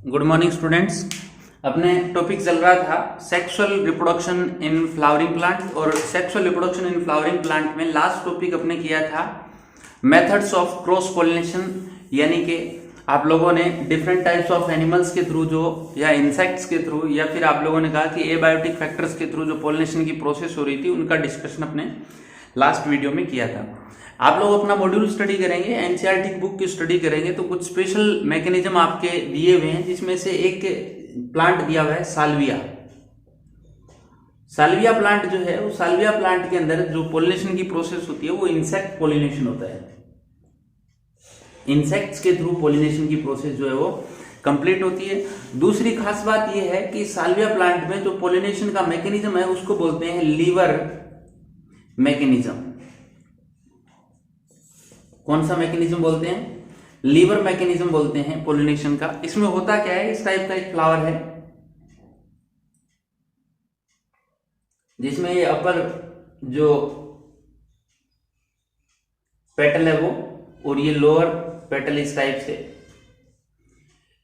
Good morning students. अपने topic चल रहा था sexual reproduction in flowering plant, और sexual reproduction in flowering plant में लास्ट टॉपिक अपने किया था मेथड्स ऑफ क्रॉस पॉलिनेशन, यानी कि आप लोगों ने डिफरेंट टाइप्स ऑफ एनिमल्स के थ्रू जो, या इंसेक्ट्स के थ्रू, या फिर आप लोगों ने कहा कि एबायोटिक फैक्टर्स के थ्रू जो पॉलिनेशन की प्रोसेस हो रही थी उनका डिस्कशन अपने लास्ट वीडियो में किया था। आप लोग अपना मॉड्यूल स्टडी करेंगे, एनसीईआरटी की बुक की स्टडी करेंगे तो कुछ स्पेशल मैकेनिज्म आपके दिए हुए हैं, जिसमें से एक प्लांट दिया हुआ है साल्विया। साल्विया प्लांट जो है, वो साल्विया प्लांट के अंदर जो पॉलिनेशन की प्रोसेस होती है वो इंसेक्ट पॉलिनेशन होता है। इंसेक्ट्स के थ्रू पॉलिनेशन की प्रोसेस जो है वो कंप्लीट होती है। दूसरी खास बात यह है कि साल्विया प्लांट में जो पॉलिनेशन का मैकेनिज्म है उसको बोलते हैं लीवर मैकेनिज्म। कौन सा मैकेनिज्म बोलते हैं? लीवर मैकेनिज्म बोलते हैं पॉलिनेशन का। इसमें होता क्या है, इस टाइप का एक फ्लावर है जिसमें ये अपर जो पेटल है वो, और ये लोअर पेटल इस टाइप से।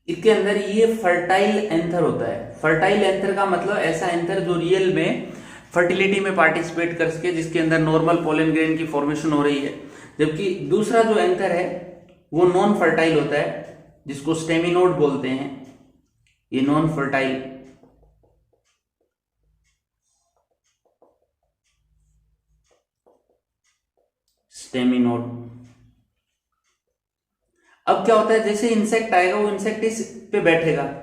इसके अंदर ये फर्टाइल एंथर होता है। फर्टाइल एंथर का मतलब ऐसा एंथर जो रियल में फर्टिलिटी में पार्टिसिपेट कर सके, जिसके अंदर नॉर्मल पोलन ग्रेन की फॉर्मेशन हो रही है। जबकि दूसरा जो एंथर है वो नॉन फर्टाइल होता है, जिसको स्टेमिनोड बोलते हैं। ये नॉन फर्टाइल स्टेमिनोड। अब क्या होता है, जैसे इंसेक्ट आएगा वो इंसेक्ट इस पे बैठेगा,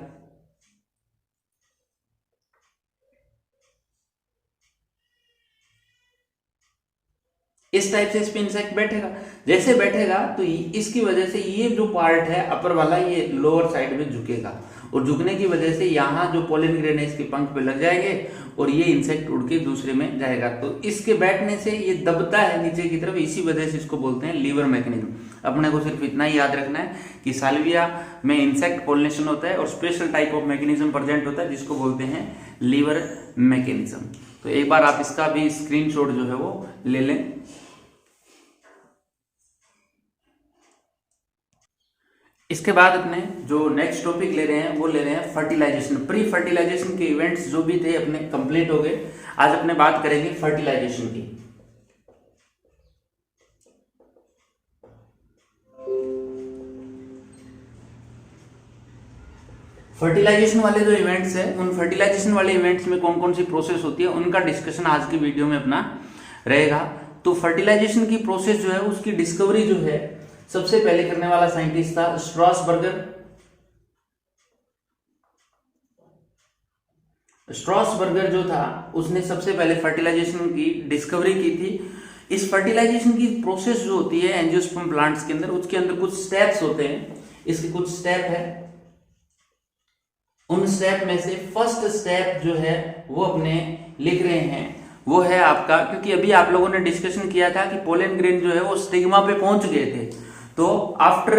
इस टाइप से इस पे इंसेक्ट बैठेगा। जैसे बैठेगा तो इसकी वजह से ये जो पार्ट है अपर वाला, ये लोअर साइड में झुकेगा, और झुकने की वजह से यहाँ जो पोलन ग्रेन है इसके पंख पे लग जाएंगे और ये इंसेक्ट उड़ के दूसरे में जाएगा। तो इसके बैठने से ये दबता है नीचे की तरफ, इसी वजह से इसको बोलते हैं लीवर मैकेनिज्म। अपने को सिर्फ इतना ही याद रखना है कि साल्विया में इंसेक्ट पॉलिनेशन होता है और special type of mechanism present होता है जिसको बोलते हैं लीवर मैकेनिज्म। तो एक बार आप इसका भी स्क्रीनशॉट जो है वो ले लें। इसके बाद अपने जो नेक्स्ट टॉपिक ले रहे हैं वो ले रहे हैं फर्टिलाइजेशन। प्री फर्टिलाइजेशन के इवेंट्स जो भी थे अपने कंप्लीट हो गए। आज अपने बात करेंगे फर्टिलाइजेशन की। फर्टिलाइजेशन वाले जो इवेंट्स है, उन फर्टिलाइजेशन वाले इवेंट्स में कौन कौन सी प्रोसेस होती है उनका डिस्कशन आज की वीडियो में अपना रहेगा। तो फर्टिलाइजेशन की प्रोसेस जो है उसकी डिस्कवरी जो है सबसे पहले करने वाला साइंटिस्ट था स्ट्रॉसबर्गर। स्ट्रॉसबर्गर जो था उसने सबसे पहले फर्टिलाइजेशन की डिस्कवरी की थी। इस फर्टिलाइजेशन की प्रोसेस जो होती है एंजियोस्पर्म प्लांट्स के अंदर, उसके अंदर कुछ स्टेप्स होते हैं। इसके कुछ स्टेप है, उन स्टेप में से फर्स्ट स्टेप जो है वो अपने लिख रहे हैं, वो है आपका, क्योंकि अभी आप लोगों ने डिस्कशन किया था कि पोलन ग्रेन जो है वो स्टिग्मा पे पहुंच गए थे। तो after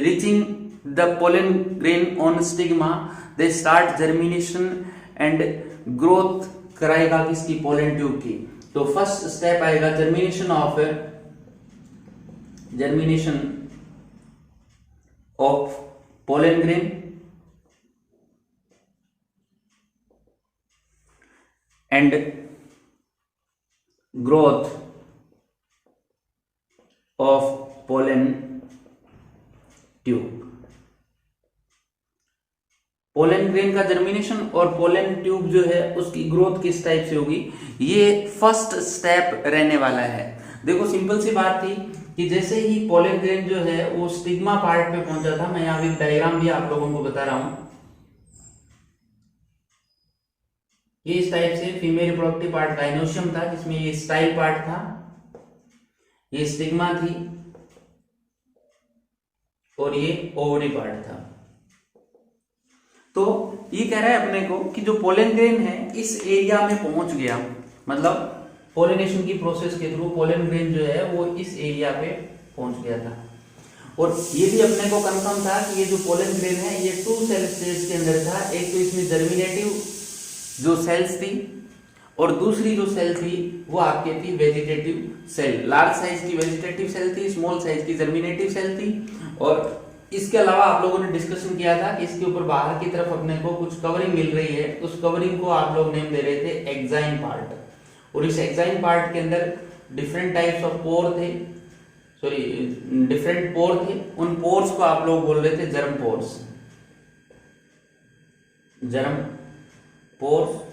reaching the pollen grain on stigma they start germination and growth कराएगा किसकी? पोलन ट्यूब की। तो फर्स्ट स्टेप आएगा germination of pollen grain and growth of pollen tube. Pollen grain का जर्मिनेशन और पोलन ट्यूब जो है उसकी ग्रोथ किस टाइप से होगी, ये फर्स्ट स्टेप रहने वाला है। देखो सिंपल सी बात थी कि जैसे ही पोलन ग्रेन जो है वो स्टिग्मा पार्ट पे पहुंचा था, मैं यहां भी डायग्राम भी आप लोगों को बता रहा हूं, ये इस टाइप से फीमेल रिप्रोडक्टिव पार्ट गाइनोसियम था, जिसमें ये स्टाइल पार्ट था, ये स्टिग्मा थी, और ये ओवरी पार्ट था। तो ये कह रहा है अपने को कि जो पोलन ग्रेन है इस एरिया में पहुंच गया, मतलब पोलिनेशन की प्रोसेस के थ्रू पोलन ग्रेन जो है वो इस एरिया पे पहुंच गया था। और ये भी अपने को कंफर्म था कि ये जो पोलन ग्रेन है ये 2 सेल स्टेज के अंदर था। एक तो इसमें जर्मिनेटिव जो सेल्स थी, और दूसरी जो सेल थी वो आपके थी वेजिटेटिव सेल। लार्ज साइज की वेजिटेटिव सेल थी, स्मॉल साइज की जर्मिनेटिव सेल थी, और इसके अलावा आप लोगों ने डिस्कशन किया था कि इसके ऊपर बाहर की तरफ अपने को कुछ कवरिंग मिल रही है, उस कवरिंग को आप लोग नेम दे रहे थे एक्साइन पार्ट, और इस एक्साइन पार्ट के अंदर डिफरेंट टाइप्स ऑफ पोर थे, सॉरी डिफरेंट पोर थे, उन पोर्स को आप लोग बोल रहे थे जर्म पोर्स, जर्म पोर्स।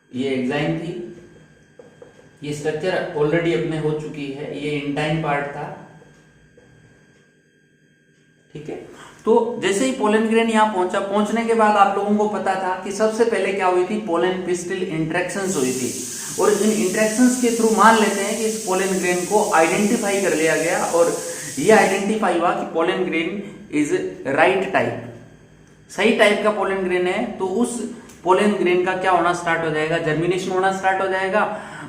ये एक्साइन थी, ये स्ट्रक्चर ऑलरेडी अपने हो चुकी है, ये इंटाइन पार्ट था, ठीक है। तो जैसे ही पोलन ग्रेन यहाँ पहुंचा, पहुंचने के बाद आप लोगों को पता था कि सबसे पहले क्या हुई थी, पोलन पिस्टिल इंटरेक्शंस हुई थी, और इन इंटरेक्शंस के थ्रू मान लेते हैं कि इस पोलन ग्रेन को आइडेंटिफाई कर लिया गया, और ये आइडेंटिफाई हुआ कि pollen grain is right type, सही टाइप का पोलन ग्रेन है। तो उस पोलन ग्रेन का क्या होना स्टार्ट हो जाएगा, जर्मिनेशन होना स्टार्ट हो जाएगा,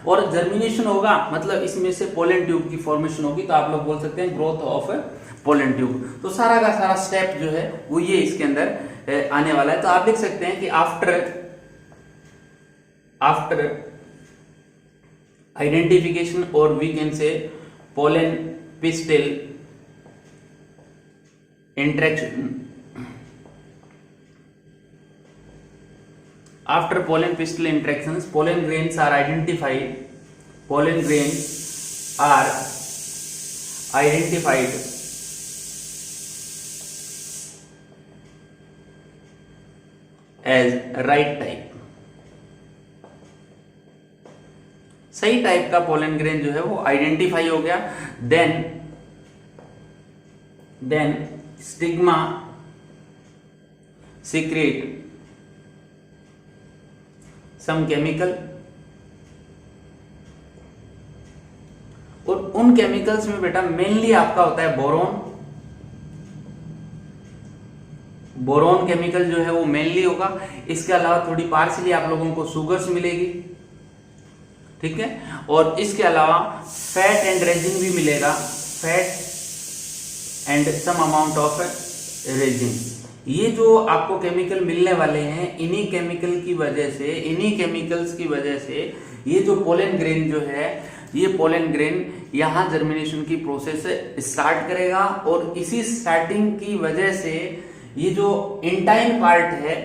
और जर्मिनेशन होगा मतलब इसमें से पोलन ट्यूब की फॉर्मेशन होगी, तो आप लोग बोल सकते हैं ग्रोथ ऑफ पोलन ट्यूब। तो सारा का सारा स्टेप जो है वो ये इसके अंदर आने वाला है। तो आप देख सकते हैं कि आफ्टर आइडेंटिफिकेशन, और we can say pollen pistil interaction, after pollen pistil interactions, pollen grains are identified, pollen grains are identified as right type, सही टाइप का पोलन ग्रेन जो है वो आइडेंटिफाई हो गया। Then stigma secrete some chemical, और उन केमिकल्स में बेटा मेनली आपका होता है बोरोन, बोरोन केमिकल जो है वो मेनली होगा। इसके अलावा थोड़ी पार्शियली आप लोगों को सुगर्स मिलेगी, ठीक है, और इसके अलावा फैट एंड रेजिन भी मिलेगा, fat and some amount of resin. ये जो आपको केमिकल मिलने वाले हैं, इन्हीं केमिकल्स की वजह से ये जो पोलन ग्रेन जो है, ये पोलन ग्रेन यहां जर्मिनेशन की प्रोसेस स्टार्ट करेगा, और इसी स्टार्टिंग की वजह से ये जो इंटाइन पार्ट है,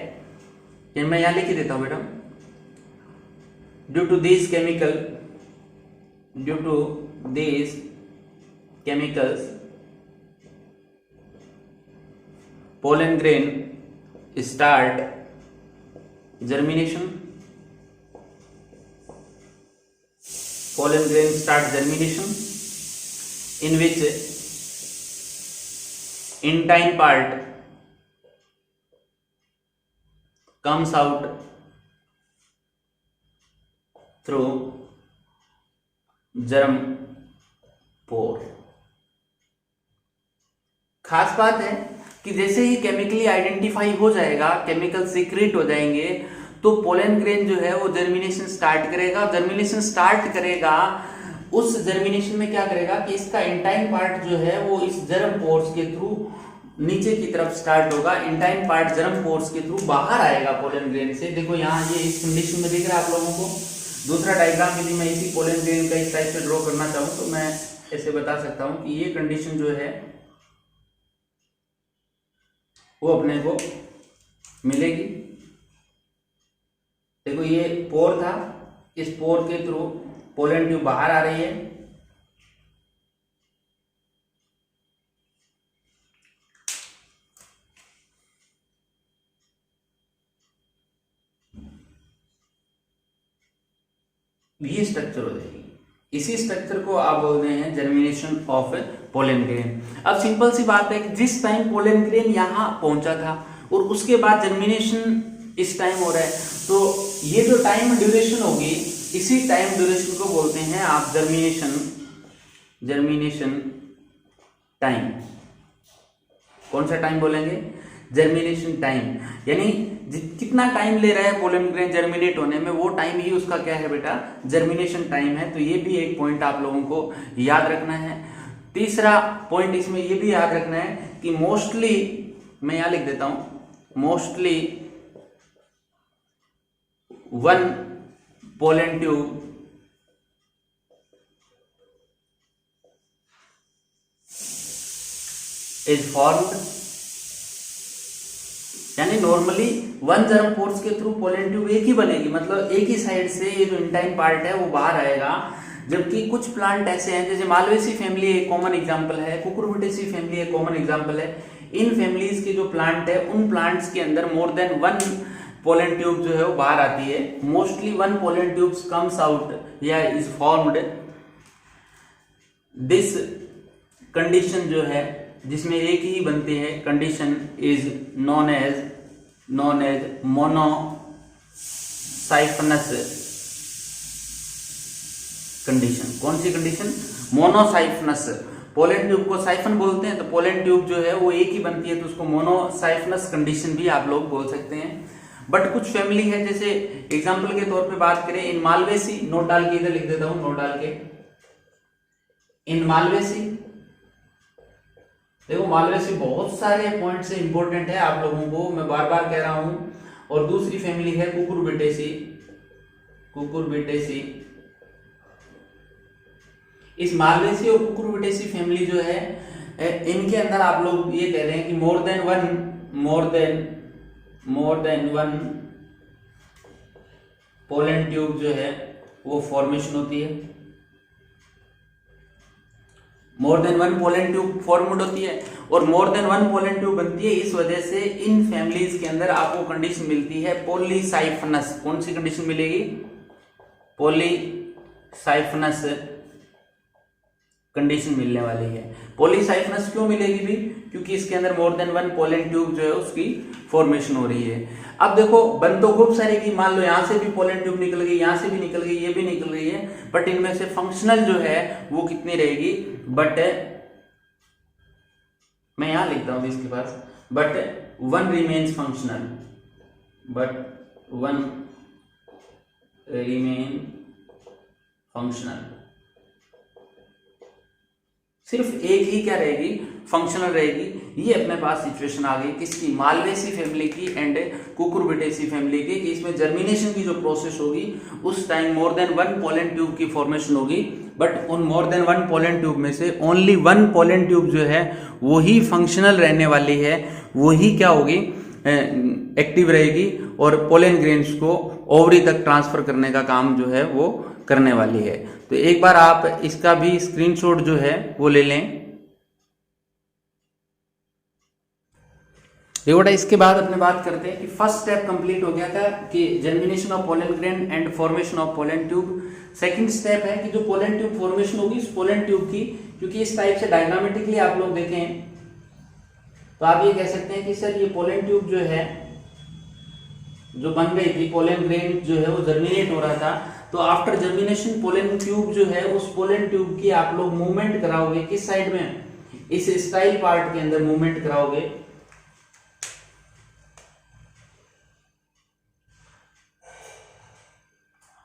ये मैं यहां लिख देता हूं बेटा, due to this chemicals pollen grain start germination, pollen grain start germination, in which intine part comes out through germ pore। खास बात है कि जैसे ही केमिकली आइडेंटिफाई हो जाएगा, केमिकल सीक्रेट हो जाएंगे, तो पोलन ग्रेन जो है वो जर्मिनेशन स्टार्ट करेगा। जर्मिनेशन स्टार्ट करेगा, उस जर्मिनेशन में क्या करेगा कि इसका इंटाइन पार्ट जो है वो इस जर्म पोर्स के थ्रू नीचे की तरफ स्टार्ट होगा, इंटाइन पार्ट जर्म पोर्स के थ्रू बाहर आएगा पोलन ग्रेन से। देखो यहाँ ये इस कंडीशन में दिख रहा है आप लोगों को। दूसरा डायग्राम यदि मैं इसी पोलन ग्रेन का इस टाइप से ड्रॉ करना चाहूँ तो मैं ऐसे बता सकता हूँ कि ये कंडीशन जो है वो अपने को मिलेगी। देखो ये पोर था, इस पोर के थ्रू पोलन ट्यूब बाहर आ रही है, ये स्ट्रक्चर हो जाएगी। इसी स्ट्रक्चर को आप बोलते हैं जर्मिनेशन ऑफ पोलन ग्रेन। अब सिंपल सी बात है कि जिस टाइम पोलन ग्रेन यहां पहुंचा था और उसके बाद जर्मिनेशन इस टाइम हो रहा है, तो ये जो टाइम ड्यूरेशन होगी, इसी टाइम ड्यूरेशन को बोलते हैं आप जर्मिनेशन टाइम। कौन सा टाइम बोलेंगे? Germination time. यानी कितना टाइम ले रहा है पोलन ग्रेन जर्मिनेट होने में, वो टाइम ही उसका क्या है बेटा? जर्मिनेशन टाइम है। तो ये भी एक पॉइंट आप लोगों को याद रखना है। तीसरा पॉइंट इसमें ये भी याद रखना है कि मोस्टली, मैं यहां लिख देता हूं, mostly one pollen tube is formed, यानी नॉर्मली वन जर्म फोर्स के थ्रू पोलन ट्यूब एक ही बनेगी, मतलब एक ही साइड से ये जो इंटाइन पार्ट है वो बाहर आएगा। जबकि कुछ प्लांट ऐसे हैं, जैसे मालवेसी फैमिली एक कॉमन एग्जांपल है, कुकुरबिटेसी फैमिली एक कॉमन एग्जांपल है। इन फैमिलीज के जो प्लांट है उन प्लांट्स के अंदर more than one pollen tube जो है वो बाहर आती है। Mostly one pollen tubes comes out या इज फॉर्म्ड। दिस कंडीशन जो है जिसमें एक ही बनती है condition is known as monosiphonous condition. कौन सी कंडीशन? मोनोसाइफनस। पोलन ट्यूब को साइफन बोलते हैं, तो पोलन ट्यूब जो है वो एक ही बनती है, तो उसको मोनोसाइफनस कंडीशन भी आप लोग बोल सकते हैं। बट कुछ फैमिली है, जैसे एग्जांपल के तौर पे बात करें, इन मालवेसी, नोट डाल के इधर लिख देता हूं, नोट डाल के, इन मालवेसी, देखो मालवेसी बहुत सारे पॉइंट से इंपॉर्टेंट है आप लोगों को, मैं बार बार कह रहा हूं। और दूसरी फैमिली है कुकुरबिटेसी। इस मालवेसी और कुकुरबिटेसी फैमिली जो है इनके अंदर आप लोग ये कह रहे हैं कि मोर देन वन पोलन ट्यूब जो है वो फॉर्मेशन होती है, मोर than one pollen tube formed होती है और मोर देन वन पोलन ट्यूब बनती है। इस वजह से इन फैमिलीज के अंदर आपको कंडीशन मिलती है पॉलीसाइफनस। कौन सी कंडीशन मिलेगी? पॉलीसाइफनस कंडीशन मिलने वाली है। पॉलीसाइफनस क्यों मिलेगी भी? क्योंकि इसके अंदर more than one pollen tube जो है उसकी फॉर्मेशन हो रही है। अब देखो बन तो खूब सारे की, मान लो यहां से भी पोलन ट्यूब निकल गई, यहां से भी निकल गई, ये भी निकल गई है, बट इनमें से फंक्शनल जो है वो कितनी रहेगी? बट मैं यहां लिखता हूं इसके पास, but one remains functional, but one remain functional. सिर्फ एक ही क्या रहेगी? फंक्शनल रहेगी। ये अपने पास सिचुएशन आ गई किसकी? मालवेसी फैमिली की एंड कुकुरबिटेसी फैमिली की, कि इसमें जर्मिनेशन की जो प्रोसेस होगी उस time more than one pollen tube की फॉर्मेशन होगी, बट उन मोर देन वन पोलन ट्यूब में से ओनली वन पोलन ट्यूब जो है वही फंक्शनल रहने वाली है, वही क्या होगी? एक्टिव रहेगी और पोलन ग्रेन्स को ओवरी तक ट्रांसफर करने का काम जो है वो करने वाली है। तो एक बार आप इसका भी स्क्रीनशॉट जो है वो ले लें। बेटा इसके बाद अपने बात करते हैं कि फर्स्ट स्टेप कंप्लीट हो गया था कि germination of pollen grain and formation of pollen tube. Second step है कि जो पोलन ट्यूब फॉर्मेशन होगी इस पोलन ट्यूब की, क्योंकि इस टाइप से डायग्रामेटिकली आप लोग देखें तो आप ये कह सकते हैं कि सर ये पोलन ट्यूब जो है जो बन गई थी, पोलन ग्रेन जो है वो जर्मिनेट हो रहा था, तो आफ्टर जर्मिनेशन पोलन ट्यूब जो है उस पोलन ट्यूब की आप लोग मूवमेंट कराओगे किस साइड में? इस स्टाइल पार्ट के अंदर मूवमेंट कराओगे।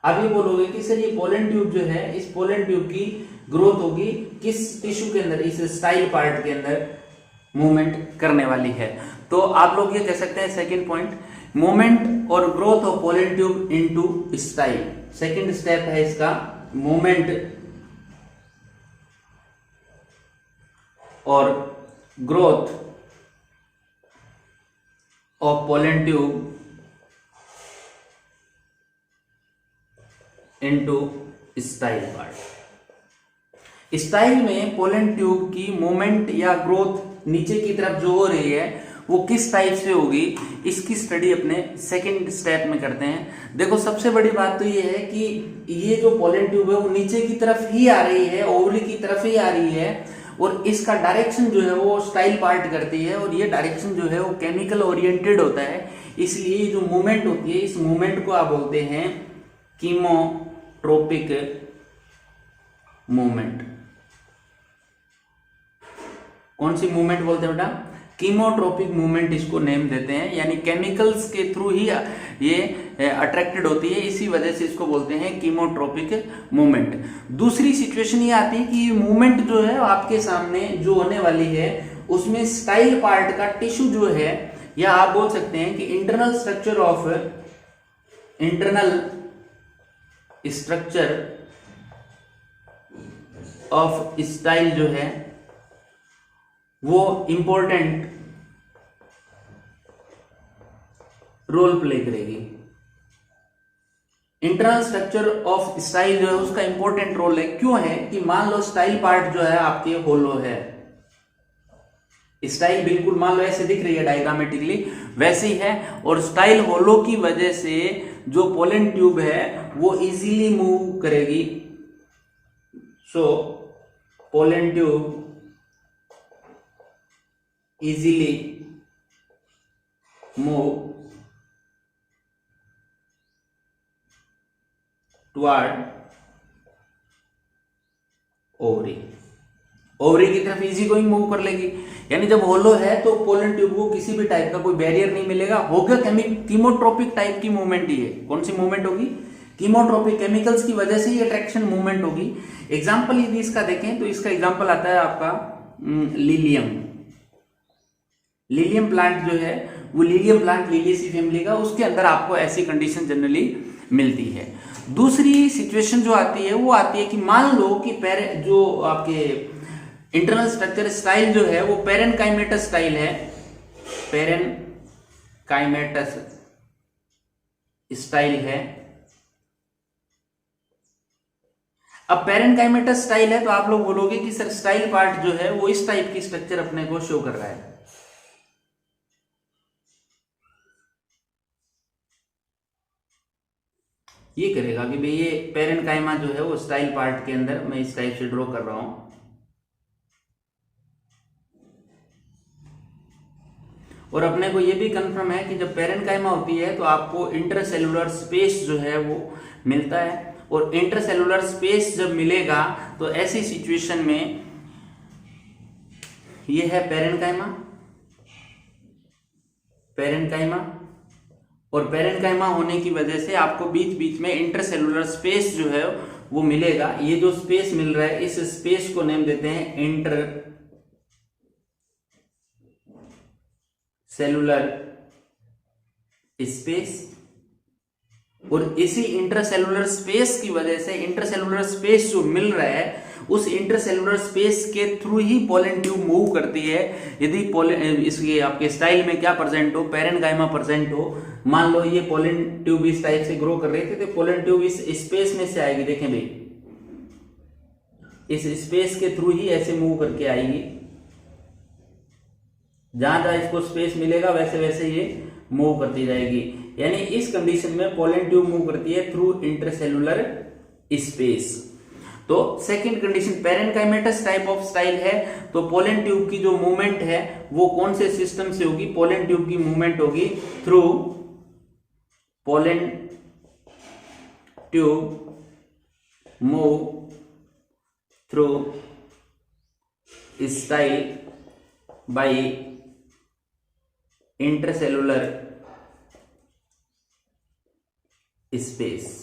अब ये बोलोगे कि सर ये पोलन ट्यूब जो है इस पोलन ट्यूब की ग्रोथ होगी किस टिश्यू के अंदर? इस स्टाइल पार्ट के अंदर मूवमेंट करने वाली है। तो आप लोग ये कह सकते हैं सेकंड पॉइंट, मूवमेंट और growth of pollen tube into style. Second step है इसका मूवमेंट और growth of pollen tube into style part. Style में पोलन ट्यूब की मूवमेंट या ग्रोथ नीचे की तरफ जो हो रही है वो किस टाइप से होगी, इसकी स्टडी अपने सेकंड स्टेप में करते हैं। देखो सबसे बड़ी बात तो ये है कि ये जो पोलन ट्यूब है वो नीचे की तरफ ही आ रही है, ओवरी की तरफ ही आ रही है, और इसका डायरेक्शन जो है वो स्टाइल पार्ट करती है, और ये डायरेक्शन जो है वो केमिकल ओरिएंटेड होता है। इसलिए जो मूवमेंट होती है इस मूवमेंट को आप बोलते हैं कीमोट्रोपिक मूवमेंट। कौन सी मूवमेंट बोलते हैं बेटा? कीमोट्रोपिक मूवमेंट इसको नेम देते हैं, यानी केमिकल्स के थ्रू ही ये अट्रैक्टेड होती है, इसी वजह से इसको बोलते हैं कीमोट्रोपिक मूवमेंट। दूसरी सिचुएशन ये आती है कि ये मूवमेंट जो है आपके सामने जो होने वाली है उसमें स्टाइल पार्ट का टिश्यू जो है, या आप बोल सकते हैं कि इंटरनल स्ट्रक्चर ऑफ स्टाइल जो है वो इंपॉर्टेंट रोल प्ले करेगी। इंटरनल स्ट्रक्चर ऑफ स्टाइल जो है उसका इंपॉर्टेंट रोल है। क्यों है कि मान लो स्टाइल पार्ट जो है आपके होलो है, स्टाइल बिल्कुल मान लो ऐसे दिख रही है डायग्रामेटिकली वैसी है, और स्टाइल होलो की वजह से जो पोलन ट्यूब है वो इजीली मूव करेगी। So pollen tube easily move toward ovary, ovary की तरफ इजी गोइंग मूव कर लेगी। यानी जब होलो है तो पोलन ट्यूब को किसी भी टाइप का कोई बैरियर नहीं मिलेगा, होगा कीमोट्रोपिक टाइप की मूवमेंट ही है। कौन सी मूवमेंट होगी? कीमोट्रोपिक, केमिकल्स की वजह से ये अट्रैक्शन मूवमेंट होगी। एग्जाम्पल यदि इसका देखें तो इसका एग्जाम्पल आता है आपका लिलियम। लिलियम प्लांट जो है वो लिलियम प्लांट लिलियेसी फैमिली का, उसके अंदर आपको ऐसी कंडीशन जनरली मिलती है। दूसरी सिचुएशन जो आती है वो आती है कि मान लो कि जो आपके इंटरनल स्ट्रक्चर स्टाइल जो है वो पेरेनकाइमेटस स्टाइल है, पेरेनकाइमेटस स्टाइल है। अब पेरेनकाइमेटस स्टाइल है तो आप लोग बोलोगे कि सर स्टाइल पार्ट जो है वो इस टाइप की स्ट्रक्चर अपने को शो कर रहा है। ये करेगा कि भाई ये पेरेनकाइमा जो है वो स्टाइल पार्ट के अंदर मैं इस टाइप से ड्रॉ कर रहा हूं, और अपने को ये भी कंफर्म है कि जब पेरेनकाइमा होती है तो आपको इंटरसेलुलर स्पेस जो है वो मिलता है, और इंटरसेलुलर स्पेस जब मिलेगा तो ऐसी सिचुएशन में ये है पेरेनकाइमा, पेरेनकाइमा, और पेरेनकाइमा होने की वजह से आपको बीच बीच में इंटरसेलुलर स्पेस जो है वो मिलेगा। ये जो स्पेस मिल रहा है इस स्पेस को नेम देते हैं इंटर सेलुलर स्पेस, और इसी इंटरसेलुलर स्पेस की वजह से इंटरसेलुलर स्पेस जो मिल रहा है उस इंटरसेलुलर स्पेस के थ्रू ही पोलन ट्यूब मूव करती है। यदि इसके आपके स्टाइल में क्या प्रेजेंट हो, पेरेनकाइमा प्रेजेंट हो, मान लो ये पोलन ट्यूब इस टाइप से ग्रो कर रही थी तो पोलन ट्यूब इस स्पेस में से आएगी। देखें भाई इस स्पेस के थ्रू ही ऐसे मूव करके आएगी, जहां जहां इसको स्पेस मिलेगा वैसे वैसे ये मूव करती जाएगी। यानी इस कंडीशन में पोलन ट्यूब मूव करती है थ्रू इंटरसेलुलर स्पेस। तो second condition parenchymatous type of style है तो पोलन ट्यूब की जो मूवमेंट है वो कौन से सिस्टम से होगी? पोलन ट्यूब की मूवमेंट होगी through pollen tube move through style by intercellular space.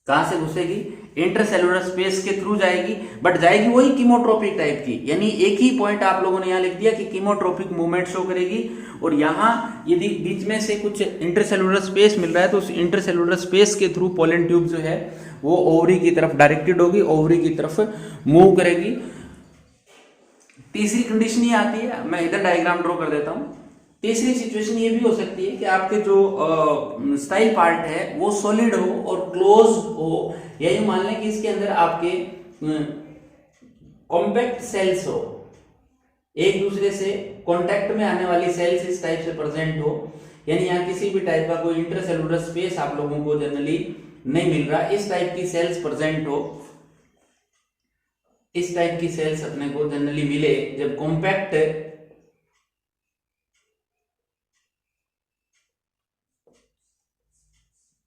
कहां से घुसेगी? इंटरसेलुलर स्पेस के थ्रू जाएगी, बट जाएगी वही कीमोट्रोपिक टाइप की। यानी एक ही पॉइंट आप लोगों ने यहां लिख दिया कि कीमोट्रोपिक मूवमेंट शो करेगी, और यहां यदि बीच में से कुछ इंटरसेलुलर स्पेस मिल रहा है तो उस इंटरसेलुलर स्पेस के थ्रू पोलन ट्यूब जो है वो ओवरी की तरफ डायरेक्टेड होगी, ओवरी की तरफ मूव करेगी। तीसरी कंडीशन ये आती है, मैं इधर डायग्राम ड्रॉ कर देता हूं। तीसरी सिचुएशन ये भी हो सकती है कि आपके जो स्टाइल पार्ट है वो सॉलिड हो और क्लोज हो, या ये मान लें कि इसके अंदर आपके कॉम्पैक्ट सेल्स हो, एक दूसरे से कांटेक्ट में आने वाली सेल्स इस टाइप से प्रेजेंट हो। यानी यहाँ किसी भी टाइप का कोई इंटरसेलुलर स्पेस आप लोगों को जनरली नहीं मिल रहा, इस टाइप की सेल्स प्रेजेंट हो, इस टाइप की सेल्स अपने को जनरली मिले जब कॉम्पैक्ट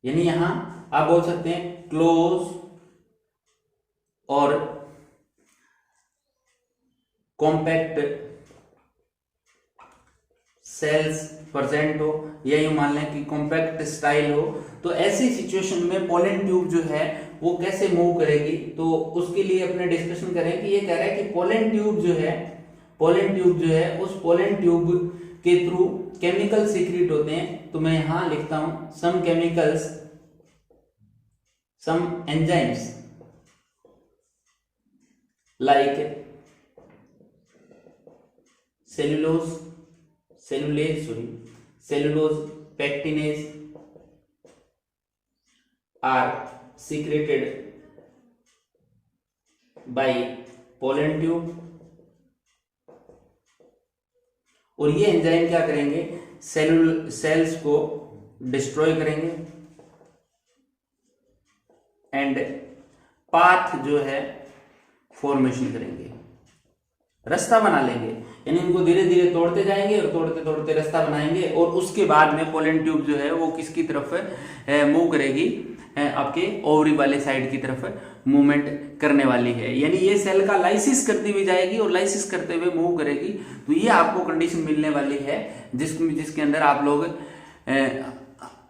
यानी यहां आप बोल सकते हैं क्लोज और कॉम्पैक्ट सेल्स प्रेजेंट हो, या यूं मान लें कि कॉम्पैक्ट स्टाइल हो। तो ऐसी सिचुएशन में पोलन ट्यूब जो है वो कैसे मूव करेगी, तो उसके लिए अपने डिस्कशन करें कि ये कह रहा है कि पोलन ट्यूब जो है उस पोलन ट्यूब के थ्रू केमिकल सीक्रेट होते हैं। तो मैं यहां लिखता हूं some chemicals, some enzymes like cellulase, pectinase are secreted by pollen tube, और ये एंजाइम क्या करेंगे, सेल्स को डिस्ट्रॉय करेंगे एंड पाथ जो है फॉर्मेशन करेंगे, रास्ता बना लेंगे, यानी इनको धीरे धीरे तोड़ते जाएंगे और तोड़ते तोड़ते रास्ता बनाएंगे, और उसके बाद में पोलन ट्यूब जो है वो किसकी तरफ मूव करेगी, आपके ओवरी वाले साइड की तरफ मूवमेंट करने वाली है, यानी ये सेल का लाइसिस करती हुई जाएगी और लाइसिस करते हुए मूव करेगी। तो ये आपको कंडीशन मिलने वाली है जिसके अंदर आप लोग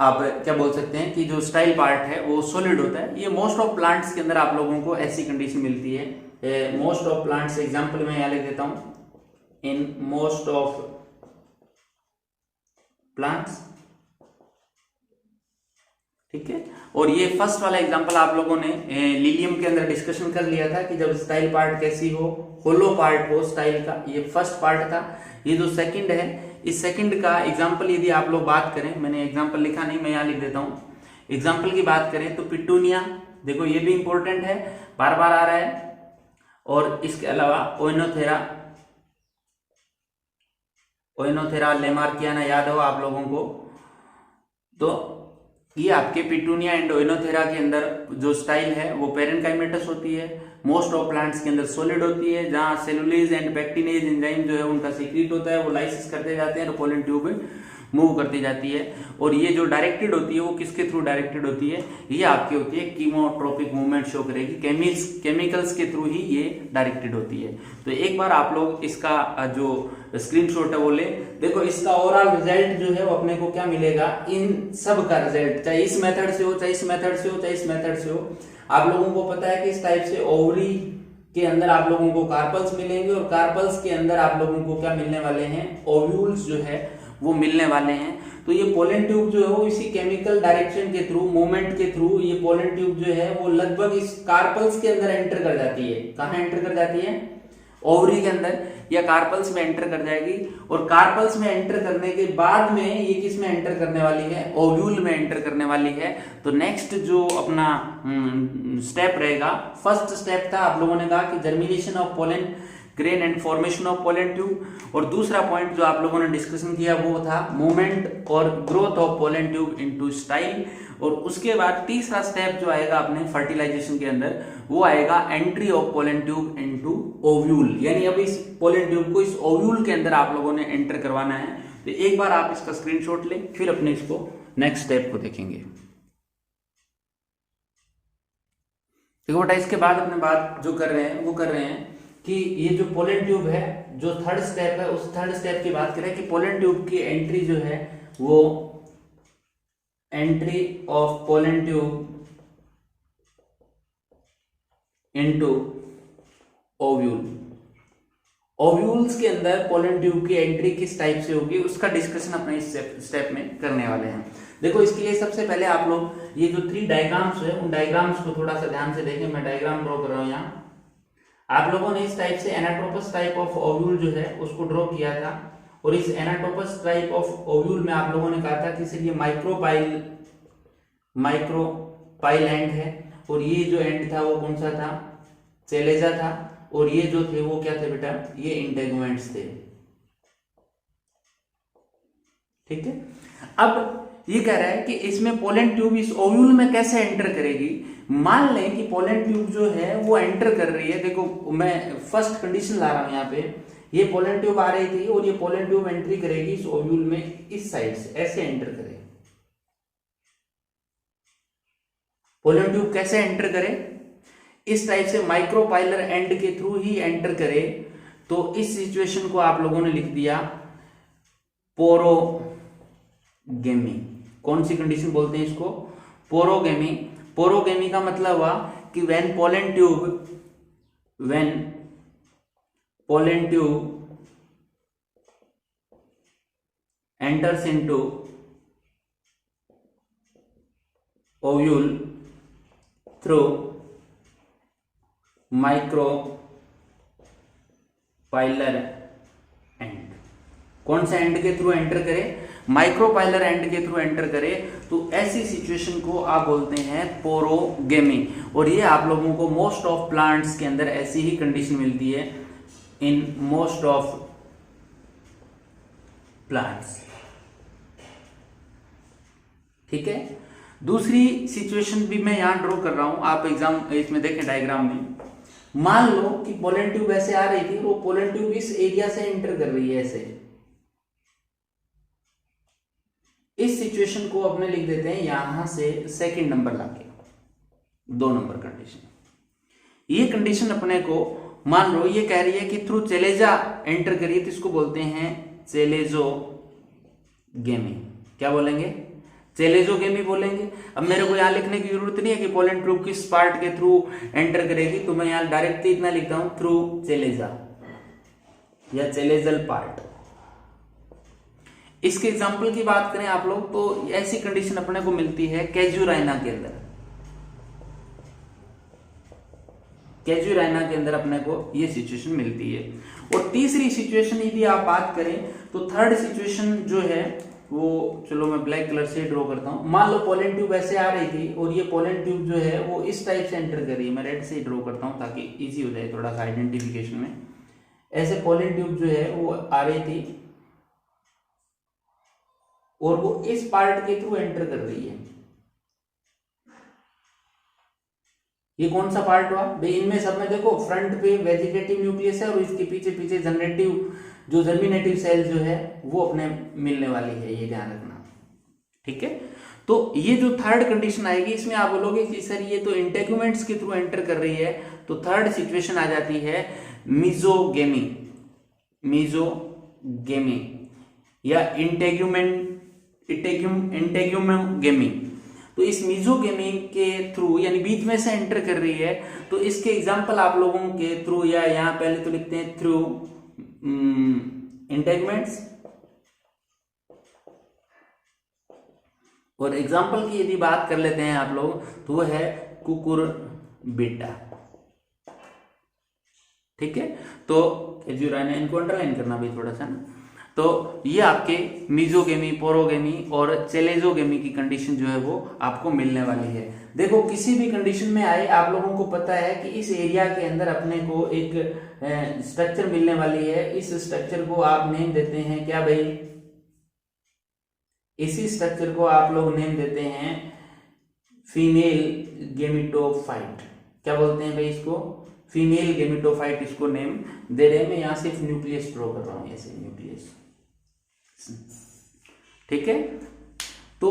आप क्या बोल सकते हैं कि जो स्टाइल पार्ट है वो सॉलिड होता है। ये मोस्ट ऑफ प्लांट्स के अंदर आप लोगों को ऐसी कंडीशन मिलती है। मोस्ट ऑफ प्लांट्स एग्जांपल मैं यहाँ लिख देता हूं, इन मोस्ट ऑफ प्लांट्स, ठीक है। और ये फर्स्ट वाला एग्जांपल आप लोगों ने लिलियम के अंदर डिस्कशन कर लिया था कि जब स्टाइल पार्ट कैसी हो, होलो पार्ट हो स्टाइल का, ये फर्स्ट पार्ट था। ये जो सेकंड है, इस सेकंड का एग्जांपल यदि आप लोग बात करें, मैंने एग्जांपल लिखा नहीं, मैं यहाँ लिख देता हूं। एग्जांपल की बात करें तो पिटूनिया, देखो ये भी इंपॉर्टेंट है, बार बार आ रहा है। और इसके अलावा ओइनोथेरा लेमार्कियाना याद हो आप लोगों को, तो ये आपके पिटूनिया एंड ओइनोथेरा के अंदर जो स्टाइल है वो पेरेनकाइमेटस होती है। मोस्ट ऑफ प्लांट्स के अंदर सॉलिड होती है, जहां सेलुलेज एंड पेक्टिनेज एंजाइम जो है उनका सीक्रेट होता है, वो लाइसिस करते जाते हैं और पोलन ट्यूब मूव करती जाती है। और ये जो डायरेक्टेड होती है वो किसके थ्रू डायरेक्टेड होती है, ये आपकी होती है कीमोट्रोपिक मूवमेंट शो करेगी, केमिकल्स के थ्रू ही ये डायरेक्टेड होती है। तो एक बार आप लोग इसका जो स्क्रीनशॉट है वो ले, देखो इसका ओवरऑल रिजल्ट जो है वो अपने को क्या मिलेगा, इन सब का रिजल्ट, चाहे इस मेथड से हो, चाहे इस मेथड से हो, चाहे इस मेथड से हो। आप लोगों को पता है कि इस टाइप से ओवरी के अंदर आप लोगों को कार्पल्स मिलेंगे, और कार्पल्स के अंदर आप लोगों को क्या मिलने वाले हैं, ओव्यूल्स जो है वो मिलने वाले हैं। तो ये पोलन ट्यूब जो है वो इसी केमिकल डायरेक्शन के थ्रू, मूवमेंट के थ्रू, ये पोलन ट्यूब जो है वो लगभग इस कार्पल्स के अंदर एंटर कर जाती है। कहां एंटर कर जाती है, ओवरी के अंदर या कार्पल्स में एंटर कर जाएगी। और कार्पल्स में एंटर करने के बाद में ये किस में एंटर करने वाली है, ओव्यूल में एंटर करने वाली है। तो नेक्स्ट जो अपना स्टेप रहेगा, फर्स्ट स्टेप था आप लोगों ने कहा कि germination of pollen grain and formation of pollen tube, और दूसरा पॉइंट जो आप लोगों ने डिस्कशन किया वो था मूवमेंट और growth of pollen tube into style. और उसके बाद तीसरा स्टेप जो आएगा अपने फर्टिलाइजेशन के अंदर, वो आएगा entry of pollen tube into ovule, यानी अब इस पोलन ट्यूब को इस ओव्यूल के अंदर आप लोगों ने एंटर करवाना है। तो एक बार आप इसका स्क्रीनशॉट लें, फिर अपने इसको नेक्स्ट स्टेप को देखेंगे। देखो बेटा, इसके बाद अपने बात जो कर रहे हैं वो कर रहे हैं कि ये जो पोलन ट्यूब है, जो थर्ड स्टेप है, उस थर्ड स्टेप की बात करें कि पोलन ट्यूब की एंट्री जो है वो entry of pollen tube into ovule. Ovules के अंदर पोलन ट्यूब की एंट्री किस टाइप से होगी उसका डिस्कशन अपने इस स्टेप में करने वाले हैं। देखो, इसके लिए सबसे पहले आप लोग ये जो 3 डायग्राम्स है उन डायग्राम्स को थोड़ा सा ध्यान से देखें। मैं डायग्राम ड्रॉ कर रहा हूं यहाँ। आप लोगों ने इस टाइप से एनाटोपस टाइप ऑफ ओव्यूल जो है उसको ड्रॉ किया था, और इस एनाटोपस टाइप ऑफ ओव्यूल में आप लोगों ने कहा था कि सर ये माइक्रोपाइल एंड है, और ये जो एंड था वो कौन सा था, चेलेजा था, और ये जो थे वो क्या थे बेटा, ये इंटेगुमेंट्स थे। ठीक है। अब ये कह रहा है कि इसमें पोलन ट्यूब इस ओव्यूल में कैसे एंटर करेगी। मान लें कि पोलन ट्यूब जो है वो एंटर कर रही है। देखो, मैं फर्स्ट कंडीशन ला रहा हूं यहाँ पे, ये पोलन ट्यूब आ रही थी और ये पोलन ट्यूब एंट्री करेगी इस ओव्यूल में, इस साइड से ऐसे एंटर करे। पोलन ट्यूब कैसे एंटर करे, इस टाइप से माइक्रोपाइलर एंड के थ्रू ही एंटर करे। तो इस सिचुएशन को आप लोगों ने लिख दिया पोरोगेमी। कौन सी कंडीशन बोलते हैं इसको, पोरोगेमी। पोरोगेमी का मतलब हुआ कि when pollen tube enters into ovule through micropylar and. कौन सा एंड के थ्रू एंटर करे, माइक्रोपाइलर एंड के थ्रू एंटर करे, तो ऐसी सिचुएशन को आप बोलते हैं पोरोगेमी। और ये आप लोगों को मोस्ट ऑफ प्लांट्स के अंदर ऐसी ही कंडीशन मिलती है, इन मोस्ट ऑफ प्लांट्स। ठीक है, दूसरी सिचुएशन भी मैं यहां ड्रॉ कर रहा हूं, आप एग्जाम इसमें देखें डायग्राम में। मान लो कि पोलन ट्यूब ऐसे आ रही थी, वो पोलन ट्यूब इस एरिया से एंटर कर रही है ऐसे। इस सिचुएशन को अपने लिख देते हैं यहां से सेकंड नंबर लाके 2 नंबर कंडीशन। ये कंडीशन अपने को मान लो ये कह रही है कि थ्रू चेलेजा एंटर करिए, तो इसको बोलते हैं चेलेजोगेमी। क्या बोलेंगे? चेलेजोगेमी बोलेंगे। अब मेरे को यहां लिखने की जरूरत नहीं है कि पोलन ट्यूब किस पार्ट के थ्रू एंटर करेगी, तो मैं यहां डायरेक्टली इतना लिखता हूं थ्रू चेलेजा या चेलेजल पार्ट। इसके एग्जाम्पल की बात करें आप लोग, तो ऐसी कंडीशन अपने को मिलती है कैजुराइना के अंदर। कैजुराइना के अंदर अपने को ये सिचुएशन मिलती है। और तीसरी सिचुएशन यदि आप बात करें, तो थर्ड सिचुएशन जो है वो, चलो मैं ब्लैक कलर से ड्रॉ करता हूं। मान लो पोलन ट्यूब ऐसे आ रही थी और ये पोलन ट्यूब जो है वो इस टाइप से एंटर कर रही है। मैं रेड से ड्रॉ करता हूं ताकि इजी हो जाए थोड़ा सा आइडेंटिफिकेशन में। ऐसे पोलन ट्यूब जो है वो आ रही थी और वो इस पार्ट के थ्रू एंटर कर रही है। ये कौन सा पार्ट हुआ भाई? इनमें सब में देखो, फ्रंट पे वेजिटेटिव न्यूक्लियस है और इसके पीछे पीछे जनरेटिव जो जर्मिनेटिव सेल जो है वो अपने मिलने वाली है, ये ध्यान रखना। ठीक है, तो ये जो थर्ड कंडीशन आएगी, इसमें आप बोलोगे कि सर ये तो इंटेग्यूमेंट्स के थ्रू एंटर कर रही है, तो थर्ड सिचुएशन आ जाती है मीजोगेमी। मीजोगेमी या इंटेग्यूमेगेमी। तो इस मीजोगेमी के थ्रू यानी बीच में से एंटर कर रही है, तो इसके एग्जांपल आप लोगों के थ्रू, या यहां पहले तो लिखते हैं थ्रू इंटेगमेंट्स, और एग्जाम्पल की यदि बात कर लेते हैं आप लोग, तो वो है कुकुरबिटा। ठीक है, तो कैजुराइना, इनको अंडरलाइन करना भी थोड़ा सा ना। तो ये आपके मीजोगेमी, पोरोगेमी और चेलेजोगेमी की कंडीशन जो है वो आपको मिलने वाली है। देखो, किसी भी कंडीशन में आए, आप लोगों को पता है कि इस एरिया के अंदर अपने को एक स्ट्रक्चर मिलने वाली है। इस स्ट्रक्चर को आप नेम देते हैं क्या भाई? इसी स्ट्रक्चर को आप लोग नेम देते हैं फीमेल गेमिटोफाइट। क्या बोलते हैं भाई इसको? फीमेल गेमिटोफाइट इसको नेम दे रहे हैं। मैं यहां सिर्फ न्यूक्लियस ड्रॉ कर रहा हूं, ऐसे न्यूक्लियस। ठीक है, तो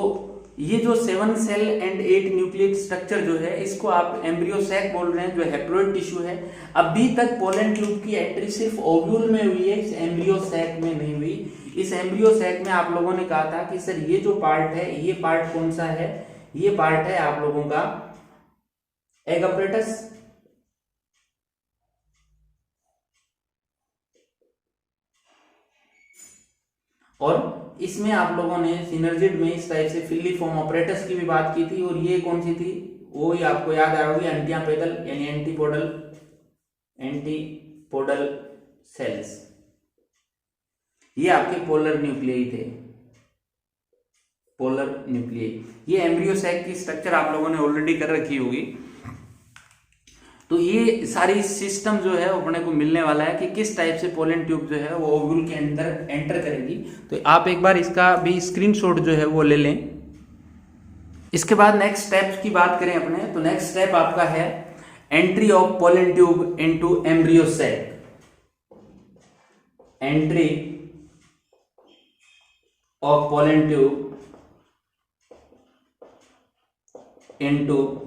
ये जो 7 सेल एंड 8 न्यूक्लियस स्ट्रक्चर जो है, इसको आप एम्ब्रियो सैक बोल रहे हैं, जो हैप्लॉइड टिश्यू है। अभी तक पोलन ट्यूब की एंट्री सिर्फ ओव्यूल में हुई है, इस एम्ब्रियो सैक में नहीं हुई। इस एम्ब्रियो सैक में आप लोगों ने कहा था कि सर ये जो पार्ट है, ये पार्ट कौन सा है? ये पार्ट है आप लोगों का एग अपरेटस। और इसमें आप लोगों ने सिनर्जिड में इस टाइप से फिल्लीफॉर्म ऑपरेटस की भी बात की थी। और ये कौन सी थी? वो ही आपको याद आ रहा होगी, एंटियापेडल यानी एंटीपोडल सेल्स। ये आपके पोलर न्यूक्लियाई थे, पोलर न्यूक्लियाई। ये एम्ब्रियो सैक की स्ट्रक्चर आप लोगों ने ऑलरेडी कर रखी होगी। तो ये सारी सिस्टम जो है अपने को मिलने वाला है कि किस टाइप से पोलन ट्यूब जो है वो ओव्यूल के अंदर एंटर करेगी। तो आप एक बार इसका भी स्क्रीनशॉट जो है वो ले लें। इसके बाद नेक्स्ट स्टेप की बात करें अपने, तो नेक्स्ट स्टेप आपका है entry of pollen tube into embryo sac. Entry of pollen tube into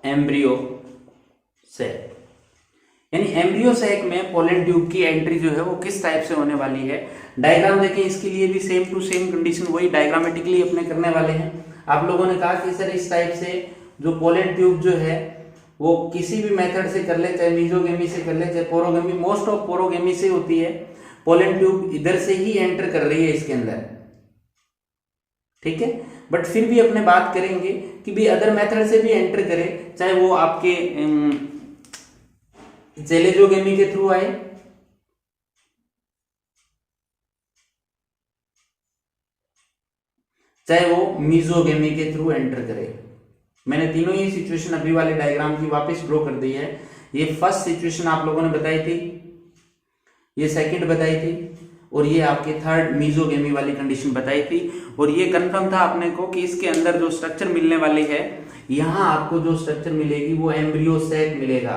embryo sac, यानी एम्ब्रियो सैक में पोलन ट्यूब की एंट्री जो है वो किस टाइप से होने वाली है। डायग्राम देखें, इसके लिए भी सेम टू सेम कंडीशन वही डायग्रामेटिकली अपने करने वाले हैं। आप लोगों ने कहा कि सर इस टाइप से जो पोलन ट्यूब जो है वो किसी भी मेथड से कर ले, चाहे मीजोगेमी से कर ले, चाहे पोरोगेमी, मोस्ट ऑफ पोरोगेमी से होती है। पोलन ट्यूब इधर से ही एंटर कर रही है इसके अंदर। ठीक है, बट फिर भी अपने बात करेंगे कि भी अदर मेथड से भी एंटर करे, चाहे वो आपके चेलेजोगेमी के थ्रू आए चाहे वो मीजोगेमी के थ्रू एंटर करे। मैंने तीनों ही सिचुएशन अभी वाले डायग्राम की वापस ड्रॉ कर दी है। ये फर्स्ट सिचुएशन आप लोगों ने बताई थी, ये सेकंड बताई थी, और ये आपके थर्ड मीजोगेमी वाली कंडीशन बताई थी। और ये कंफर्म था अपने को कि इसके अंदर जो स्ट्रक्चर मिलने वाली है, यहां आपको जो स्ट्रक्चर मिलेगी वो एम्ब्रियो सैक मिलेगा।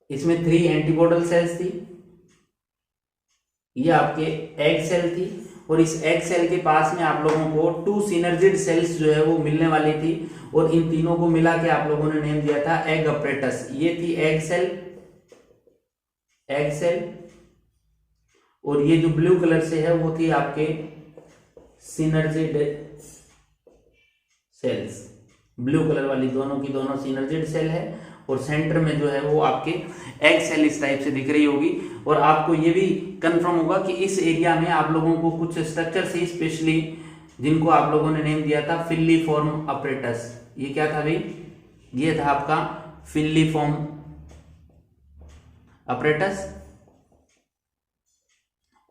इसमें 3 एंटीपोडल सेल्स थी, ये आपके एग सेल थी, और इस एग सेल के पास में आप लोगों को 2 सिनर्जिड सेल्स जो है वो मिलने वाली थी, और इन तीनों को मिला के आप लोगों ने नेम दिया था एग अपरेटस। ये थी एग सेल, और ये जो ब्लू कलर से है वो थी आपके सिनर्जिड सेल्स। ब्लू कलर वाली दोनों की दोनों सिनर्जिड सेल है, और सेंटर में जो है वो आपके एग सेल इस टाइप से दिख रही होगी। और आपको ये भी कंफर्म होगा कि इस एरिया में आप लोगों को कुछ स्ट्रक्चर से स्पेशली, जिनको आप लोगों ने नेम दिया था फिलिफॉर्म अपरेटस। ये क्या था भाई? ये था आपका फिलिफॉर्म अपरेटस।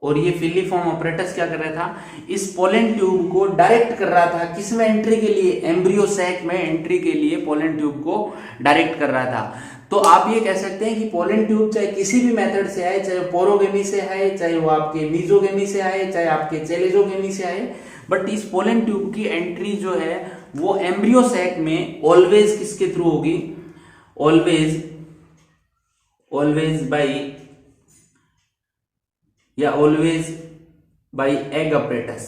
और ये फिलिफॉर्म अपरेटस क्या कर रहा था? इस पोलन ट्यूब को डायरेक्ट कर रहा था किसमें एंट्री के लिए? एम्ब्रियो सैक में एंट्री के लिए पोलन ट्यूब को डायरेक्ट कर रहा था। तो आप ये कह सकते हैं कि पोलन ट्यूब चाहे किसी भी मेथड से आए, चाहे पोरोगेमी से आए, चाहे वो आपके मीजोगेमी से आए, चाहे आपके चेलेजोगेमी से आए, बट इस पोलन ट्यूब की एंट्री जो है वो एम्ब्रियो सैक में ऑलवेज किसके थ्रू होगी? Always by egg apparatus.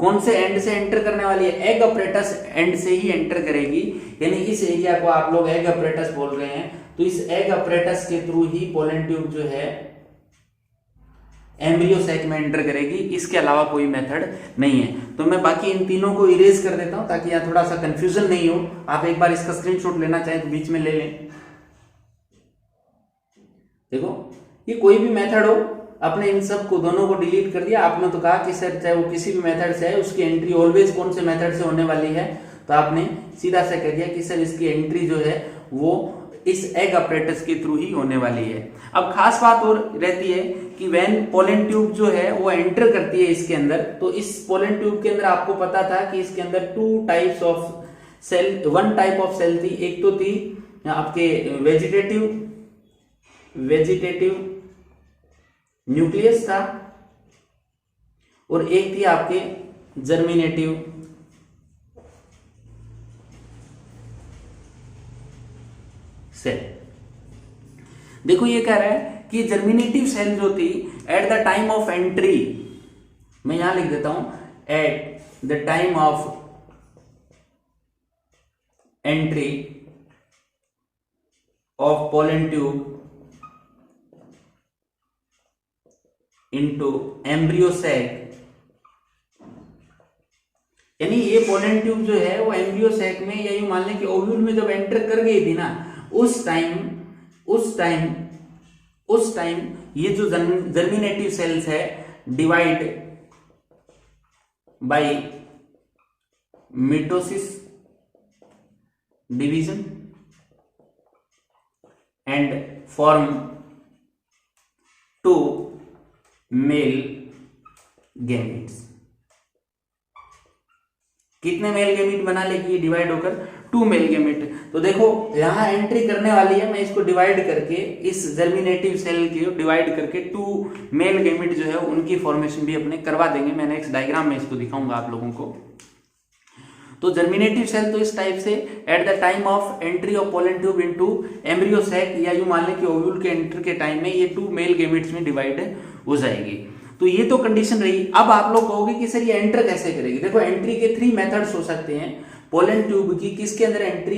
कौन से एंड से एंटर करने वाली है? एग अपरेटस एंड से ही एंटर करेगी, यानी इस एरिया को आप लोग एग अपरेटस बोल रहे हैं, तो इस एग अपरेटस के थ्रू ही पोलन ट्यूब जो है एम्ब्रियो सैक में एंटर करेगी। इसके अलावा कोई मेथड नहीं है। तो मैं बाकी इन तीनों को इरेज कर देता हूं ताकि यहां थोड़ा सा कंफ्यूजन नहीं हो। आप एक बार इसका स्क्रीनशॉट लेना चाहें तो बीच में ले लें। देखो, ये कोई भी मेथड हो, आपने इन सब को दोनों को डिलीट कर दिया। आपने तो कहा कि सर चाहे वो किसी भी मेथड से है, उसकी एंट्री ऑलवेज कौन से मेथड से होने वाली है, तो आपने सीधा सा कह दिया कि सर इसकी एंट्री जो है वो इस एग अपरेटस के थ्रू ही होने वाली है। अब खास बात और रहती है कि व्हेन पोलन ट्यूब जो है वो एंटर करती है इसके अंदर, तो इस पोलन ट्यूब के अंदर आपको पता था कि इसके अंदर 2 types of cell, 1 type of cell थी। एक तो थी आपके वेजिटेटिव न्यूक्लियस था, और एक थी आपके जर्मिनेटिव सेल। देखो ये कह रहा है कि जर्मिनेटिव सेल जो थी at the time of entry, मैं यहां लिख देता हूं, at the time of entry of pollen tube into embryo sac, यानी ये पोलन ट्यूब जो है वो एम्ब्रियो सैक में, या यूं मान लें कि ओव्यूल में जब एंटर कर गई थी ना, उस टाइम ये जो जर्मिनेटिव सेल्स है divide by mitosis division and form 2 male gametes. कितने मेल गैमीट बना लेगी ये डिवाइड होकर? 2 मेल गैमीट। तो देखो यहां एंट्री करने वाली है, मैं इसको डिवाइड करके, इस जर्मिनेटिव सेल को डिवाइड करके 2 मेल गैमीट जो है उनकी फॉर्मेशन भी अपने करवा देंगे। मैं नेक्स्ट डायग्राम में इसको दिखाऊंगा आप लोगों को। तो जर्मिनेटिव सेल तो इस टाइप से at the time of entry of pollen tube into embryo sac, या यूं मान लें कि ओव्यूल के एंटर के टाइम में ये 2 मेल गैमीट्स में डिवाइड हो जाएगी। तो ये तो कंडीशन रही। अब आप लोग कहोगे कि सर ये एंटर कैसे करेगी? देखो एंट्री के 3 मेथड्स हो सकते हैं पोलन ट्यूब की। किसके अंदर एंट्री?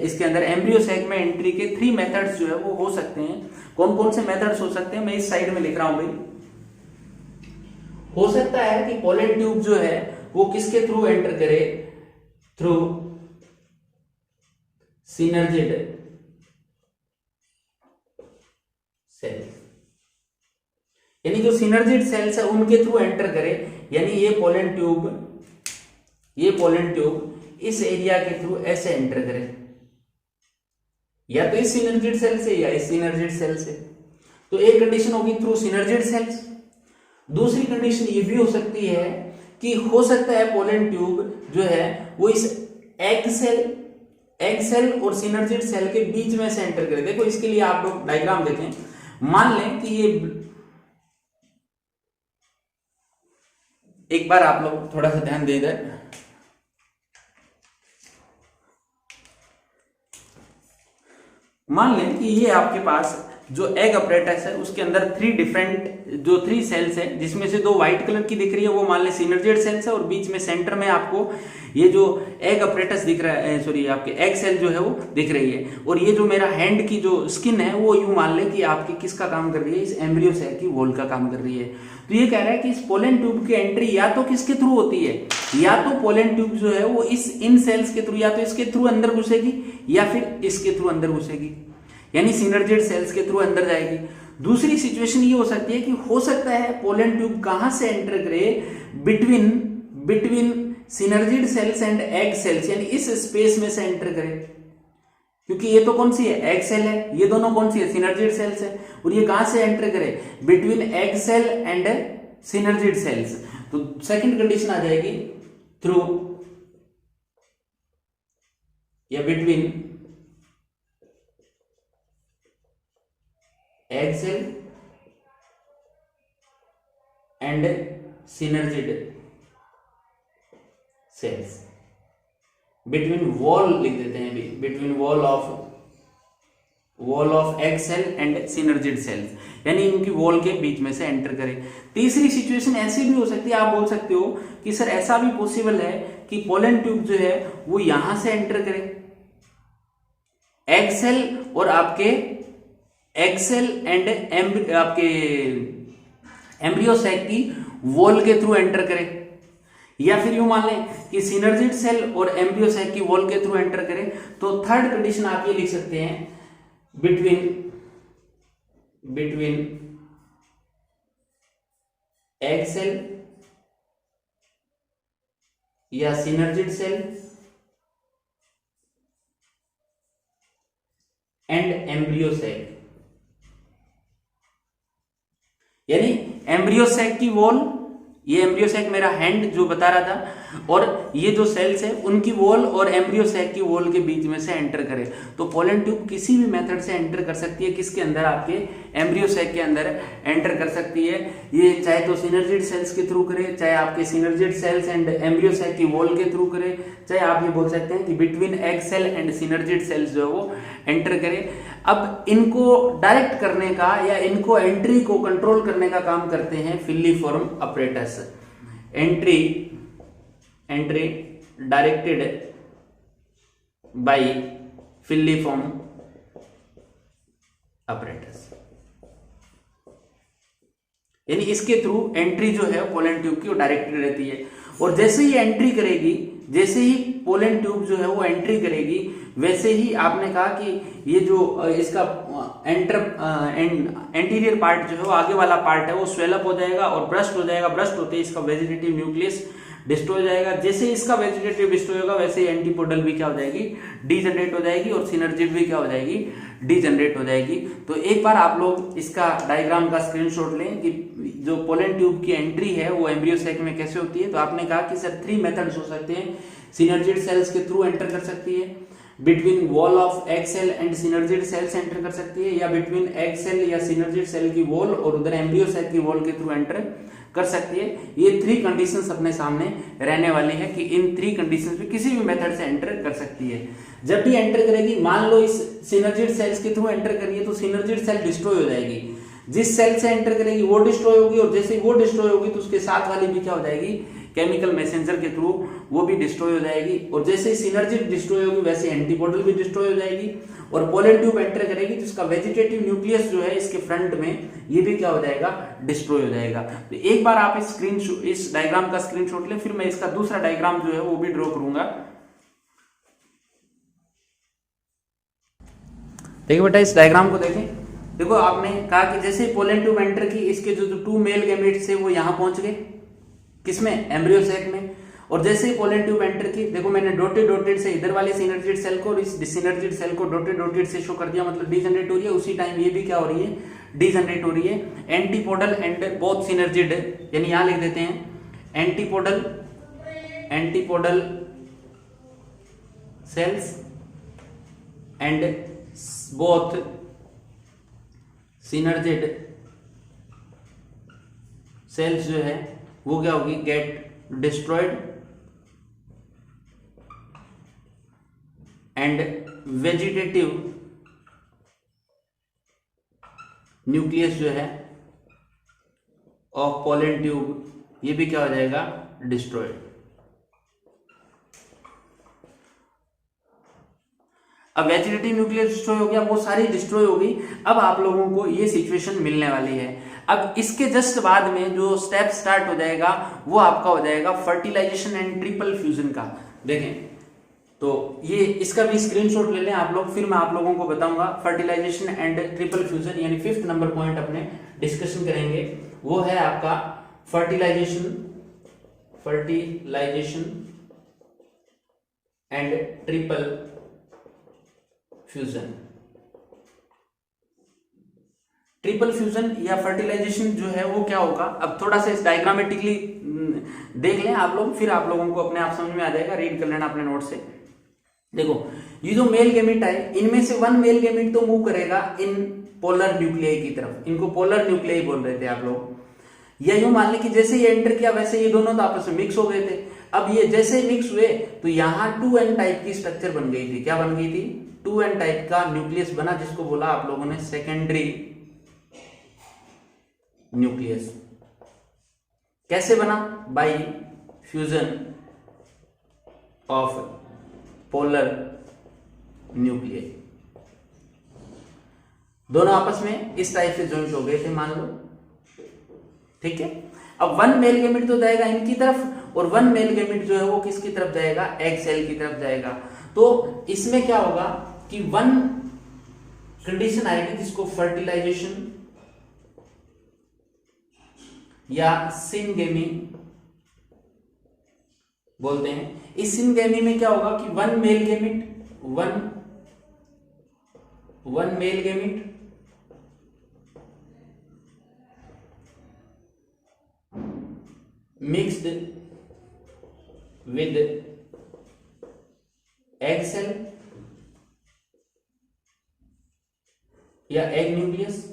इसके अंदर एम्ब्रियो सैक में एंट्री के 3 मेथड्स जो है वो हो सकते हैं। कौन कौन से मेथड्स हो सकते हैं मैं इस साइड में लिख रहा हूं भाई। हो सकता है कि पोलन ट्यूब जो है वो किसके थ्रू एंटर करे? थ्रू सिनर्जिड सेल, यानी जो सिनर्जिड सेल्स है उनके थ्रू एंटर करे, यानी ये पोलन ट्यूब इस एरिया के थ्रू ऐसे एंटर करे, या तो इस सिनर्जिड सेल से या इस सिनर्जिड सेल से। तो एक कंडीशन होगी थ्रू सिनर्जिड सेल्स। दूसरी कंडीशन ये भी हो सकती है कि हो सकता है पोलन ट्यूब जो है वो इस एग सेल और सिनर्जिड सेल के बीच में से एंटर करे। देखो इसके लिए आप लोग डायग्राम देखें, मान लें कि ये, एक बार आप लोग थोड़ा सा ध्यान दे इधर, मान लें कि ये आपके पास जो एग अपरेटस है उसके अंदर थ्री सेल्स है, जिसमें से दो व्हाइट कलर की दिख रही है वो मान लें सिनर्जिड सेल्स है, और बीच में सेंटर में आपको ये जो एग अपरेटस दिख रहा है, सॉरी आपके एग सेल जो है वो दिख रही है, और ये जो मेरा हैंड की जो स्किन है वो यूं मान लें कि आपकी किसका काम कर रही है, इस एम्ब्रियो सेल की वॉल का काम कर रही है। तो ये कह रहा है कि इस पोलन ट्यूब की एंट्री या तो किसके थ्रू होती है, या तो पोलन ट्यूब जो है वो इन सेल्स के थ्रू, या तो इसके थ्रू अंदर घुसेगी या फिर इसके थ्रू अंदर घुसेगी, यानी सिनर्जिड सेल्स के थ्रू अंदर जाएगी। दूसरी सिचुएशन ये हो सकती है कि हो सकता है पोलन ट्यूब कहां से एंटर करे, between synergid cells and egg cells, यानी इस स्पेस में से एंटर करे, क्योंकि ये तो कौन सी है, एग सेल है, ये दोनों कौन सी है, सिनर्जिड सेल्स है, और ये कहां से एंटर करे, between egg cell and synergid cells. तो सेकंड कंडीशन आ जाएगी थ्रू या between egg cell and synergid cells, between wall लिख देते हैं अभी, between wall of egg cell and synergid cells, यानी इनकी वॉल के बीच में से एंटर करें। तीसरी सिचुएशन ऐसी भी हो सकती है, आप बोल सकते हो कि सर ऐसा भी पॉसिबल है कि पोलन ट्यूब जो है वो यहां से एंटर करे, एग सेल और आपके एग सेल एंड आपके एम्ब्रियो सैक की वॉल के थ्रू एंटर करे, या फिर यूं मान लें कि सिनर्जिड सेल और एम्ब्रियो सैक की वॉल के थ्रू एंटर करे। तो थर्ड कंडीशन आप ये लिख सकते हैं, बिटवीन एग सेल या synergid cell and embryo sac, यानी एम्ब्रियो सैक की वॉल, ये एम्ब्रियो सैक मेरा हैंड जो बता रहा था, और ये जो सेल्स है उनकी वॉल और एम्ब्रियो सैक की वॉल के बीच में से एंटर करे। तो पोलन ट्यूब किसी भी मेथड से एंटर कर सकती है, किसके अंदर, आपके एम्ब्रियो सैक के अंदर एंटर कर सकती है। ये चाहे तो सिनर्जिड सेल्स के थ्रू करे, चाहे आपके synergid cells and embryo sac की वॉल के थ्रू करे, चाहे आप ये बोल सकते हैं कि between egg cell and synergid cells जो है वो एंटर करे। अब इनको डायरेक्ट करने का या इनको एंट्री को कंट्रोल करने का काम करते हैं filiform apparatus. Entry directed by filiform apparatus, यानी इसके थ्रू एंट्री जो है पोलन ट्यूब की वो डायरेक्टेड रहती है, और जैसे ही एंट्री करेगी, जैसे ही पोलन ट्यूब जो है वो एंट्री करेगी, वैसे ही आपने कहा कि ये जो इसका एंटीरियर पार्ट जो है वो आगे वाला पार्ट है वो स्वेल अप हो जाएगा और ब्रस्ट हो जाएगा। ब्रस्ट होते ही इसका वेजिटेटिव न्यूक्लियस डिस्ट्रॉय हो जाएगा। जैसे ही इसका वेजिटेटिव डिस्ट्रॉय होगा वैसे ही एंटीपोडल भी क्या हो जाएगी, डीजनरेट हो जाएगी, और सिनर्जिड भी क्या हो जाएगी, डीजनरेट हो जाएगी। तो एक बार आप लोग इसका डायग्राम का स्क्रीनशॉट लें कि जो पोलन ट्यूब की एंट्री है वो एम्ब्रियो सैक में कैसे होती है। तो आपने कहा कि सर 3 मेथड्स हो सकते हैं, सिनर्जिड सेल्स के थ्रू एंटर कर सकती है, between wall of egg cell and synergid cells enter कर सकती है, या बिटवीन एग सेल या सिनर्जिड सेल की वॉल और उधर एम्ब्रियो सेल की वॉल के थ्रू एंटर कर सकती है। ये 3 कंडीशंस अपने सामने रहने वाली है कि इन 3 कंडीशंस में किसी भी मेथड से एंटर कर सकती है। जब भी एंटर करेगी, मान लो इस सिनर्जिड सेल्स के थ्रू एंटर करिए तो सिनर्जिड सेल डिस्ट्रॉय हो जाएगी। जिस सेल से एंटर करेगी वो डिस्ट्रॉय होगी, और जैसे ही वो डिस्ट्रॉय होगी तो उसके साथ वाली भी क्या हो जाएगी, केमिकल मैसेंजर के थ्रू वो भी डिस्ट्रॉय हो जाएगी। और जैसे ही सिनर्जिड डिस्ट्रॉय होगी वैसे एंटीपोडल भी डिस्ट्रॉय हो जाएगी, और पोलन ट्यूब एंटर करेगी तो इसका वेजिटेटिव न्यूक्लियस जो है इसके फ्रंट में ये भी क्या हो जाएगा, डिस्ट्रॉय हो जाएगा। तो एक बार आप इस डायग्राम का स्क्रीनशॉट लें, फिर मैं इसका दूसरा डायग्राम जो है वो भी ड्रॉ करूंगा। देखिए बेटा इस डायग्राम को देखें। देखो आपने कहा कि जैसे पोलन ट्यूब एंटर की, इसके जो 2 मेल गैमेट्स थे वो यहां पहुंच गए, किसमें, एम्ब्रियो सैक में, और जैसे ही पोलन ट्यूब एंटर की, देखो मैंने डॉटेड डॉटेड से इधर वाले सिनर्जिड सेल को और इस डिससिनर्जिड सेल को डॉटेड डॉटेड से शो कर दिया, मतलब डीजनरेट हो रही है, उसी टाइम ये भी क्या हो रही है, डीजनरेट हो रही है। एंटीपोडल एंड बोथ सिनर्जिड, यानी यहां लिख देते हैं antipodal cells and both synergid cells जो है वो क्या होगी, get destroyed and vegetative nucleus जो है ऑफ पोलन ट्यूब ये भी क्या हो जाएगा, डिस्ट्रॉयड। अब वेजिटेटिव न्यूक्लियस डिस्ट्रॉय हो गया, वो सारी डिस्ट्रॉय हो गई। अब आप लोगों को ये सिचुएशन मिलने वाली है। अब इसके जस्ट बाद में जो स्टेप स्टार्ट हो जाएगा वो आपका हो जाएगा फर्टिलाइजेशन एंड ट्रिपल फ्यूजन का। देखें तो ये इसका भी स्क्रीनशॉट ले लें आप लोग, फिर मैं आप लोगों को बताऊंगा फर्टिलाइजेशन एंड ट्रिपल फ्यूजन, यानी 5th नंबर पॉइंट अपने डिस्कशन करेंगे, वो है आपका fertilization and triple fusion. Triple fusion या फर्टिलाइजेशन जो है वो क्या होगा, अब थोड़ा सा इस डायग्रामेटिकली देख लें आप लोग, फिर आप लोगों को अपने आप समझ में आ जाएगा, रीड कर लेना अपने नोट से। देखो ये जो मेल गैमेट है, इनमें से वन मेल गैमेट तो मूव करेगा इन पोलर न्यूक्लियाई की तरफ, इनको पोलर न्यूक्लियाई बोल रहे थे आप लोग। या यूं मान लें कि जैसे ये एंटर किया वैसे ये दोनों तो आपस में मिक्स हो गए थे। अब ये जैसे मिक्स हुए तो यहां 2n टाइप की स्ट्रक्चर बन गई थी। क्या बन गई थी, 2n टाइप का न्यूक्लियस बना, जिसको बोला आप लोगों ने सेकेंडरी न्यूक्लियस। कैसे बना, bye fusion of polar nuclei, दोनों आपस में इस टाइप से ज्वाइंट हो गए थे मान लो, ठीक है। अब वन मेल गैमेट तो जाएगा इनकी तरफ और वन मेल गैमेट जो है वो किसकी तरफ जाएगा, एग सेल की तरफ जाएगा। तो इसमें क्या होगा कि वन कंडीशन आएगी जिसको फर्टिलाइजेशन या सिनगेमी बोलते हैं। इस सिनगेमी में क्या होगा कि one male gamete mixed with egg cell या एग न्यूक्लियस,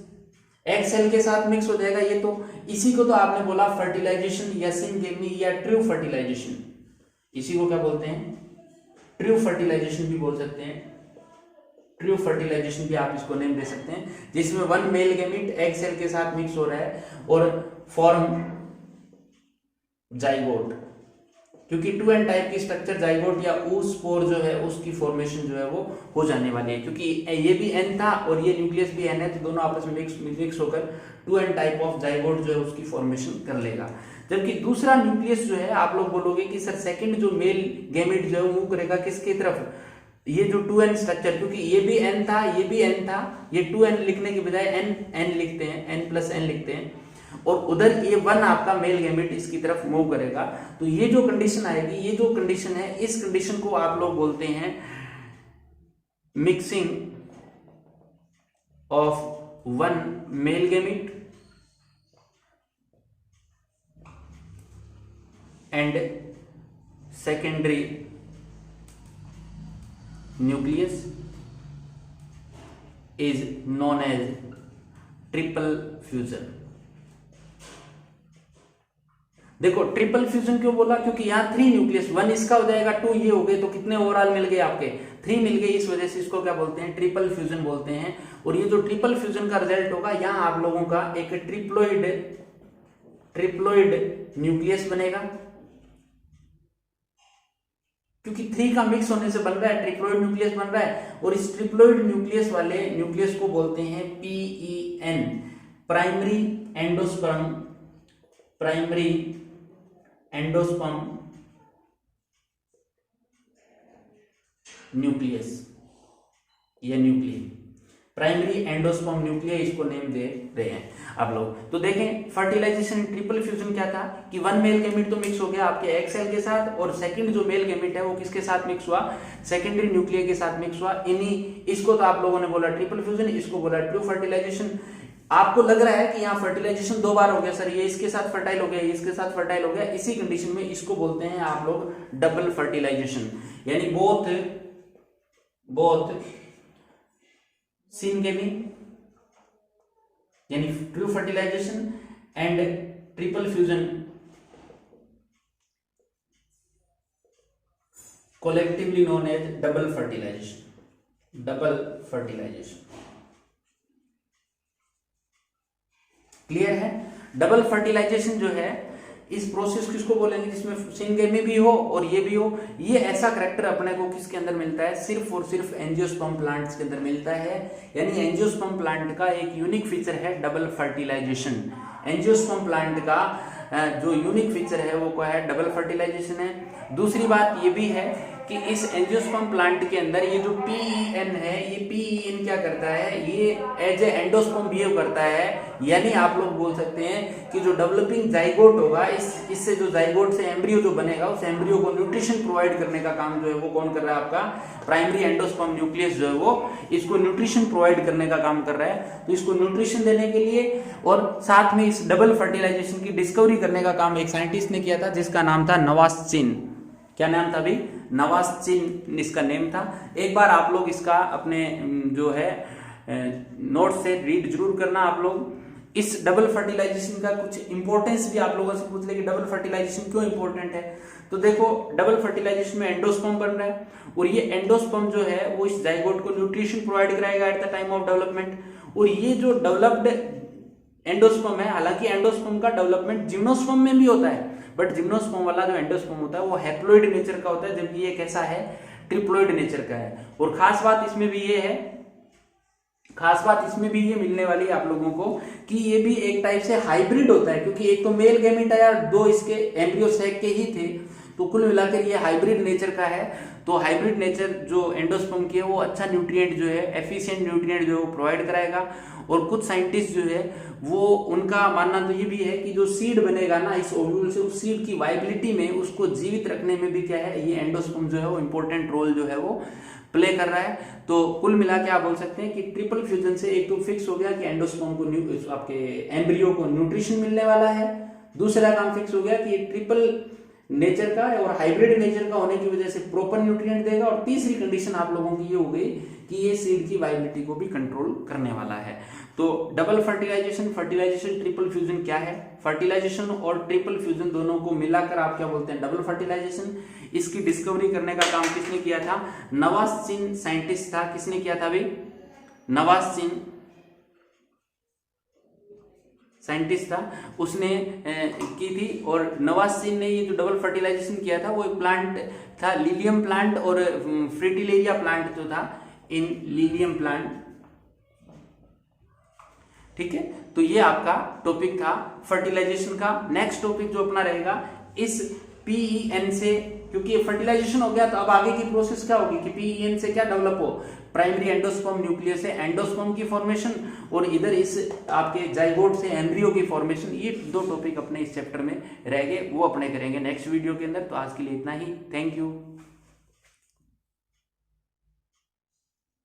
एग सेल के साथ मिक्स हो जाएगा ये। तो इसी को तो आपने बोला फर्टिलाइजेशन या सिनगेमी या ट्रू फर्टिलाइजेशन, इसी को क्या बोलते हैं, ट्रू फर्टिलाइजेशन भी बोल सकते हैं। ट्रू फर्टिलाइजेशन भी आप इसको नेम दे सकते हैं, जिसमें one male gamete egg cell के साथ मिक्स हो रहा है और फॉर्म जाइगोट, क्योंकि 2n टाइप की स्ट्रक्चर जाइगोट या oospore जो है उसकी फॉर्मेशन जो है वो हो जाने वाली है, क्योंकि ये भी n था और ये न्यूक्लियस भी n है, तो दोनों आपस में मिक्स होकर 2n टाइप ऑफ जाइगोट जो है उसकी फॉर्मेशन कर लेगा। जबकि दूसरा न्यूक्लियस जो है आप लोग बोलोगे कि सर सेकंड जो मेल गैमेट जो है मूव करेगा किसकी तरफ, ये जो 2n स्ट्रक्चर, क्योंकि ये भी n था ये भी n था, ये 2n लिखने के बजाय n लिखते हैं, n+n लिखते हैं, और उधर ये वन आपका मेल गैमेट इसकी तरफ मूव करेगा। तो ये जो कंडीशन आएगी, ये जो कंडीशन है, इस कंडीशन को आप लोग बोलते हैं mixing of one male gamete and secondary nucleus is known as triple fusion. देखो ट्रिपल फ्यूजन क्यों बोला, क्योंकि यहाँ 3 न्यूक्लियस, 1 इसका हो जाएगा, 2 ये हो गए, तो कितने ओवरऑल मिल गए आपके, 3 मिल गए। इस वजह से इसको क्या बोलते हैं, ट्रिपल फ्यूजन बोलते हैं। और ये जो ट्रिपल फ्यूजन का रिजल्ट होगा, यहाँ आप लोगों का एक ट्रिप्लोइड न्यूक्लियस बनेगा, क्योंकि 3 का मिक्स होने से बन रहा है, ट्रिप्लोइड न्यूक्लियस बन रहा है। और इस ट्रिप्लोइड न्यूक्लियस वाले न्यूक्लियस को बोलते हैं PEN, प्राइमरी एंडोस्पर्म न्यूक्लियस या न्यूक्लियस। प्राइमरी एंडोस्पर्म न्यूक्लियस इसको नेम दे रहे हैं आप लोग। तो देखें फर्टिलाइजेशन ट्रिपल फ्यूजन क्या था कि वन मेल गैमेट तो मिक्स हो गया आपके एग सेल के साथ, और सेकंड जो मेल गैमेट है वो किसके साथ मिक्स हुआ, सेकेंडरी न्यूक्लियस के साथ मिक्स हुआ। इसको तो आप लोगों ने बोला ट्रिपल फ्यूजन, इसको बोला ट्रू फर्टिलाइजेशन। आपको लग रहा है कि यहाँ फर्टिलाइजेशन 2 बार हो गया सर, ये इसके साथ फर्टाइल हो गया, ये इसके साथ फर्टाइल हो गया, इसी कंडीशन में इसको बोलते हैं आप लोग डबल फर्टिलाइजेशन, यानी बोथ सिनगेमी यानी true fertilization and triple fusion collectively known as double fertilization. Clear है? डबल फर्टिलाइजेशन जो है इस प्रोसेस किसको बोलेंगे जिसमें सिनगेमी भी हो और ये भी हो। ये ऐसा करैक्टर अपने को किसके अंदर मिलता है, सिर्फ और सिर्फ एंजियोस्पर्म प्लांट्स के अंदर मिलता है। यानी एंजियोस्पर्म प्लांट का एक यूनिक फीचर है डबल फर्टिलाइजेशन। एंजियोस्पर्म प्लांट का जो यूनिक फीचर है वो क्या है, डबल फर्टिलाइजेशन है। दूसरी बात ये भी है कि इस एंजियोस्पर्म प्लांट के अंदर ये जो PEN है, ये PEN क्या करता है, ये एज ए एंडोस्पर्म बिहेव करता है। यानी आप लोग बोल सकते हैं कि जो डेवलपिंग जाइगोट होगा, इससे जो जाइगोट से एम्ब्रियो जो बनेगा, उस एम्ब्रियो को न्यूट्रिशन प्रोवाइड करने का काम जो है वो कौन कर रहा है, आपका प्राइमरी एंडोस्पर्म न्यूक्लियस जो है वो इसको न्यूट्रिशन प्रोवाइड करने का काम कर रहा है। तो इसको न्यूट्रिशन देने के लिए और साथ में इस डबल फर्टिलाइजेशन की डिस्कवरी करने का काम एक साइंटिस्ट ने किया था जिसका नाम था नवास्चिन। क्या नाम था भाई? नवास्चिन इसका नेम था। एक बार आप लोग इसका अपने जो है नोट से रीड जरूर करना आप लोग। इस डबल फर्टिलाइजेशन का कुछ इंपॉर्टेंस भी आप लोगों से पूछ ले कि डबल फर्टिलाइजेशन क्यों इंपॉर्टेंट है। तो देखो डबल फर्टिलाइजेशन में एंडोस्पर्म बन रहा है और ये एंडोस्पर्म जो है वो इस जाइगोट को न्यूट्रिशन प्रोवाइड कराएगा eight the time of development. और ये जो डेवलप्ड एंडोस्पर्म है, हालांकि एंडोस्पर्म का डेवलपमेंट जिम्नोस्पर्म में भी होता है, बट जिम्नोस्पर्म वाला जो एंडोस्पर्म होता है वो हैप्लॉइड नेचर का होता है, जबकि ये कैसा है, ट्रिप्लॉइड नेचर का है। और खास बात इसमें भी ये मिलने वाली है आप लोगों को कि ये भी एक टाइप से हाइब्रिड होता है, क्योंकि एक तो मेल गैमेट आया, 2 इसके एम्ब्रियो सैक के ही थे, तो कुल मिलाकर ये हाइब्रिड नेचर का है। तो हाइब्रिड नेचर जो एंडोस्पर्म की है वो अच्छा न्यूट्रिएंट जो है, एफिशिएंट न्यूट्रिएंट जो है वो प्रोवाइड कराएगा। और कुछ साइंटिस्ट जो है वो उनका मानना तो ये भी है कि जो सीड बनेगा ना इस ओव्यूल से, उस सीड की वाइबिलिटी में उसको जीवित रखने में भी क्या है, ये एंडोस्पर्म जो है वो इंपॉर्टेंट रोल जो है वो प्ले कर रहा है। तो कुल मिला के आप बोल सकते हैं कि ट्रिपल फ्यूजन से एक तो फिक्स हो गया कि एंडोस्पर्म को आपके एम्ब्रियो को न्यूट्रिशन मिलने वाला है, दूसरा काम फिक्स हो गया कि ये ट्रिपल नेचर का और हाइब्रिड नेचर का होने की वजह से प्रॉपर न्यूट्रिएंट देगा, और तीसरी कंडीशन आप लोगों की ये हो गई कि ये सीड की वाइबिलिटी को भी कंट्रोल करने वाला है। तो डबल फर्टिलाइजेशन, ट्रिपल फ्यूजन क्या है? फर्टिलाइजेशन और ट्रिपल फ्यूजन दोनों को मिलाकर आप क्या बोलते हैं, डबल फर्टिलाइजेशन। इसकी डिस्कवरी करने का काम किसने किया था? नवास्चिन साइंटिस्ट था। किसने किया था भाई? नवास्चिन साइंटिस्ट था, उसने की थी। और नवास्चिन ने ये जो डबल फर्टिलाइजेशन किया था वो एक प्लांट था, लिलियम प्लांट, और फ्रिटिलेरिया प्लांट जो था, इन लिलियम प्लांट। ठीक है, तो ये आपका टॉपिक था फर्टिलाइजेशन का। नेक्स्ट टॉपिक जो अपना रहेगा इस PEN से, क्योंकि ये फर्टिलाइजेशन हो गया तो अब आगे की प्रोसेस क्या होगी कि PEN से क्या डेवलप हो, प्राइमरी एंडोस्पर्म न्यूक्लियस से एंडोस्पर्म की फॉर्मेशन, और इधर इस आपके जाइगोट से एम्ब्रियो की फॉर्मेशन। ये 2 टॉपिक अपने इस चैप्टर में रह गए, वो अपने करेंगे नेक्स्ट वीडियो के अंदर। तो आज के लिए इतना ही, थैंक यू।